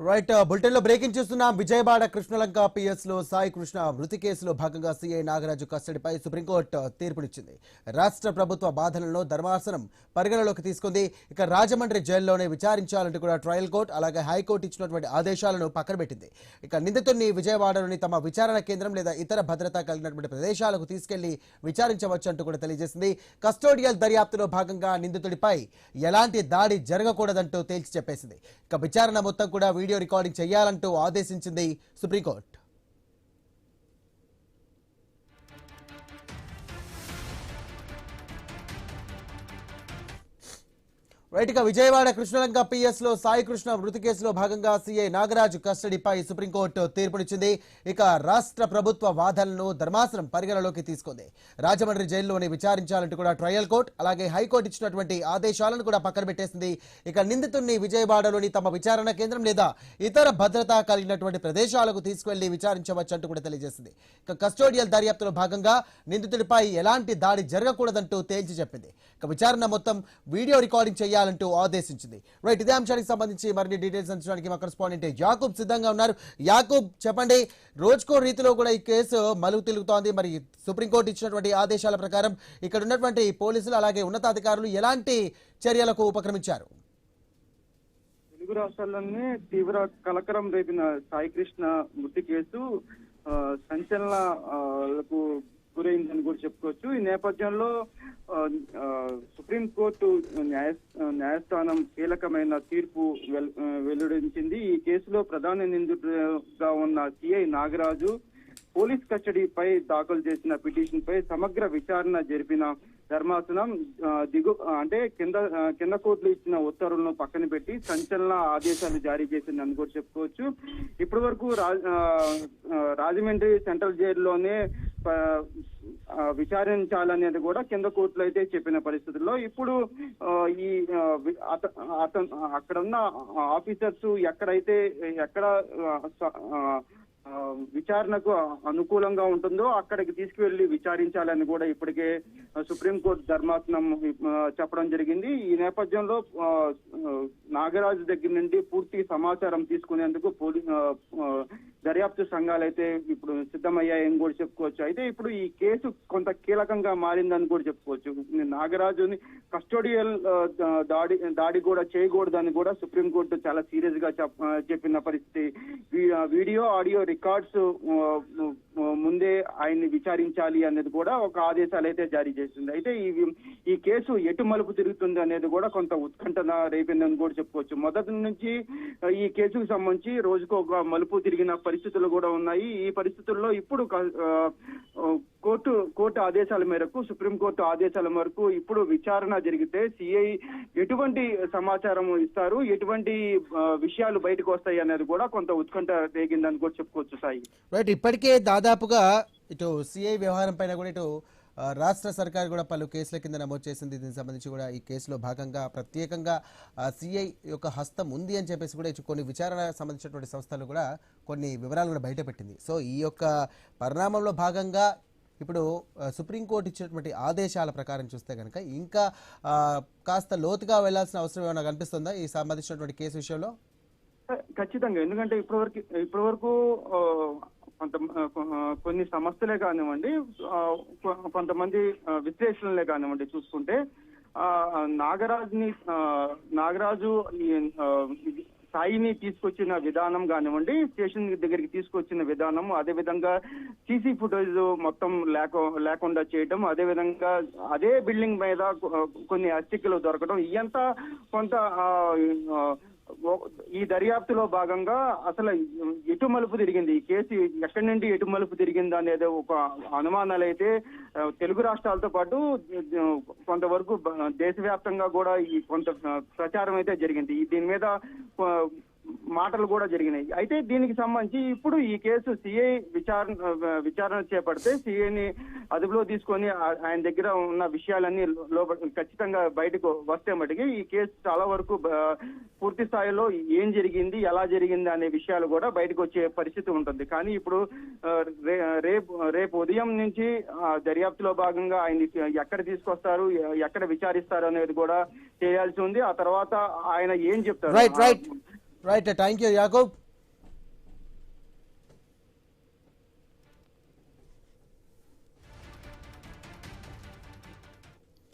Right bulletin లో breaking చూస్తున్నాం. Vijayawada Krishnalanka PS లో సాయి కృష్ణ మృతి కేసులో భాగంగా సిఐ నాగరాజు కస్టడీపై సుప్రీంకోర్టు తీర్పునిచ్చింది. రాష్ట్ర ప్రభుత్వ బాధలను ధర్మాసనం పరిగణలోకి తీసుకుంది. ఇక రాజమండ్రి జైల్లోనే విచారించాలంటూ కూడా ట్రయల్ కోర్టు అలాగే హైకోర్టు ఇచ్చినటువంటి ఆదేశాలను పక్కన పెట్టింది. ఇక నిందితుడిని విజయవాడలోని తమ విచారణ కేంద్రం లేదా ఇతర భద్రత కలిగినటువంటి ప్రదేశాలకు తీసుకెళ్లి విచారించవచ్చు అంటూ కూడా తెలియజేసింది. కస్టోడియల్ దర్యాప్తులో భాగంగా నిందితుడిపై ఎలాంటి దాడి జరగకూడదంటూ తేల్చి చెప్పేసింది. ఇక విచారణ మొత్తం కూడా వీడియో రికార్డింగ్ చేయాలంటూ ఆదేశించింది సుప్రీంకోర్టు. రైట్ గా విజయవాడ కృష్ణలంక పిఎస్ లో సాయి కృష్ణ మృతి కేసులో భాగంగా సిఐ నాగరాజు కస్టడీపై సుప్రీంకోర్టు తీర్పునిచ్చింది. ఇక రాష్ట్ర ప్రభుత్వ వాదనలను ధర్మాసనం పరిగణలోకి తీసుకుంది. రాజమండ్రి జైల్లోనే విచారించాలంటూ కూడా ట్రయల్ కోర్టు అలాగే హైకోర్టు ఇచ్చినటువంటి ఆదేశాలను కూడా పక్కన పెట్టేసింది. ఇక నిందితుడిని విజయవాడలోని తమ విచారణ కేంద్రం లేదా ఇతర భద్రత కలిగినటువంటి ప్రదేశాలకు తీసుకువెళ్లి విచారించవచ్చు అంటూ కూడా తెలియజేసింది. ఇక కస్టోడియల్ దర్యాప్తులో భాగంగా నిందితుడిపై ఎలాంటి దాడి జరగకూడదంటూ తేల్చి చెప్పింది. ఇక విచారణ మొత్తం వీడియో రికార్డింగ్ చేయాలంటూ ఆదేశించింది. రైట్, ఇదే అంశానికి సంబంధించి మరిన్ని డీటెయిల్స్ అందించడానికి మా కరెస్పాండెంట్ యాకూబ్ సిద్ధంగా ఉన్నారు. యాకూబ్, చెప్పండి, రోజుకో రీతిలో కూడా ఈ కేసు మలుగు తిరుగుతోంది. మరి సుప్రీంకోర్టు ఇచ్చినటువంటి ఆదేశాల ప్రకారం ఇక్కడ ఉన్నటువంటి పోలీసులు అలాగే ఉన్నతాధికారులు ఎలాంటి చర్యలకు ఉపక్రమించారు? తెలుగు రాష్ట్రాల్లోనే తీవ్ర కలకరం రేపిన సాయి కృష్ణ మృతి కేసు సంచలనాలకు గురైందని కూడా చెప్పుకోవచ్చు. ఈ నేపథ్యంలో సుప్రీంకోర్టు న్యాయస్థానం కీలకమైన తీర్పు వెలువరించింది. ఈ కేసులో ప్రధాన నిందితుడిగా ఉన్న సిఐ నాగరాజు పోలీస్ కస్టడీపై దాఖలు చేసిన పిటిషన్ పై సమగ్ర విచారణ జరిపిన ధర్మాసనం కింద కోర్టులు ఇచ్చిన ఉత్తర్వులను పక్కన పెట్టి సంచలన ఆదేశాలు జారీ చేసిందని కూడా చెప్పుకోవచ్చు. ఇప్పటి వరకు రాజమండ్రి సెంట్రల్ జైల్లోనే విచారించాలనేది కూడా కింద కోర్టులో అయితే చెప్పిన పరిస్థితుల్లో ఇప్పుడు ఈ అక్కడున్న ఆఫీసర్స్ ఎక్కడ విచారణకు అనుకూలంగా ఉంటుందో అక్కడికి తీసుకువెళ్లి విచారించాలని కూడా ఇప్పటికే సుప్రీంకోర్టు ధర్మాసనం చెప్పడం జరిగింది. ఈ నేపథ్యంలో నాగరాజు దగ్గర నుండి పూర్తి సమాచారం తీసుకునేందుకు దర్యాప్తు సంఘాలు అయితే ఇప్పుడు సిద్ధమయ్యాయని కూడా చెప్పుకోవచ్చు. అయితే ఇప్పుడు ఈ కేసు కొంత కీలకంగా మారిందని కూడా చెప్పుకోవచ్చు. నాగరాజుని కస్టోడియల్ దాడి కూడా చేయకూడదని కూడా సుప్రీంకోర్టు చాలా సీరియస్ గా చెప్పిన పరిస్థితి. వీడియో ఆడియో రికార్డ్స్ ముందే ఆయన్ని విచారించాలి అనేది కూడా ఒక ఆదేశాలు అయితే జారీ చేసింది. అయితే ఈ కేసు ఎటు మలుపు తిరుగుతుంది అనేది కూడా కొంత ఉత్కంఠ రేపిందని కూడా చెప్పుకోవచ్చు. మొదటి నుంచి ఈ కేసుకు సంబంధించి రోజుకు ఒక మలుపు తిరిగిన పరిస్థితులు కూడా ఉన్నాయి. ఈ పరిస్థితుల్లో ఇప్పుడు కోర్టు ఆదేశాల మేరకు సుప్రీంకోర్టు ఆదేశాల మేరకు ఇప్పుడు విచారణ జరిగితే సిఐ ఎటువంటి సమాచారం ఇస్తారు, ఎటువంటి విషయాలు బయటకు వస్తాయి అనేది కూడా కొంత ఉత్కంఠ రేగిందని కూడా చెప్పుకోవచ్చు. సాయి, రైట్, ఇప్పటికే దాదాపుగా ఇటు సిఐ వ్యవహారం పైన కూడా ఇటు రాష్ట్ర సర్కార్ కూడా పలు కేసుల కింద నమోదు చేసింది. దీనికి సంబంధించి కూడా ఈ కేసులో భాగంగా ప్రత్యేకంగా సిఐ యొక్క హస్తం ఉంది అని చెప్పేసి కూడా కొన్ని విచారణ సంబంధించినటువంటి సంస్థలు కూడా కొన్ని వివరాలు కూడా బయటపెట్టింది. సో ఈ యొక్క పరిణామంలో భాగంగా ఇప్పుడు సుప్రీంకోర్టు ఇచ్చినటువంటి ఆదేశాల ప్రకారం చూస్తే కనుక ఇంకా కాస్త లోతుగా వెళ్లాల్సిన అవసరం ఏమైనా కనిపిస్తుందా ఈ సంబంధించినటువంటి కేసు విషయంలో? ఖచ్చితంగా, ఎందుకంటే ఇప్పటి వరకు కొన్ని సమస్యలే కానివ్వండి, కొంతమంది విశ్లేషణలే కానివ్వండి చూసుకుంటే నాగరాజు సాయిని తీసుకొచ్చిన విధానం కానివ్వండి, స్టేషన్ దగ్గరికి తీసుకొచ్చిన విధానం, అదేవిధంగా సీసీ ఫుటేజ్ మొత్తం లేకుండా చేయడం, అదేవిధంగా అదే బిల్డింగ్ మీద కొన్ని అస్థికలు దొరకడం, ఇదంతా కొంత ఈ దర్యాప్తులో భాగంగా అసలు ఎటు మలుపు తిరిగింది, ఈ కేసు ఎక్కడి నుండి ఎటు మలుపు తిరిగింది అనేది ఒక అనుమానాలు అయితే తెలుగు రాష్ట్రాలతో పాటు కొంతవరకు దేశవ్యాప్తంగా కూడా ఈ కొంత ప్రచారం అయితే జరిగింది. దీని మీద మాటలు కూడా జరిగినాయి. అయితే దీనికి సంబంధించి ఇప్పుడు ఈ కేసు సిఐ విచారణ చేపడితే సిఐని అదుపులో తీసుకొని ఆయన దగ్గర ఉన్న విషయాలన్నీ ఖచ్చితంగా బయటకు వస్తే మటుకి ఈ కేసు చాలా వరకు పూర్తి స్థాయిలో ఏం జరిగింది, ఎలా జరిగింది అనే విషయాలు కూడా బయటకు వచ్చే పరిస్థితి ఉంటుంది. కానీ ఇప్పుడు రేపు ఉదయం నుంచి దర్యాప్తులో భాగంగా ఆయన ఎక్కడ తీసుకొస్తారు, ఎక్కడ విచారిస్తారు అనేది కూడా చేయాల్సి ఉంది. ఆ తర్వాత ఆయన ఏం చెప్తారు, రైట్, థ్యాంక్ యూ యాకూబ్.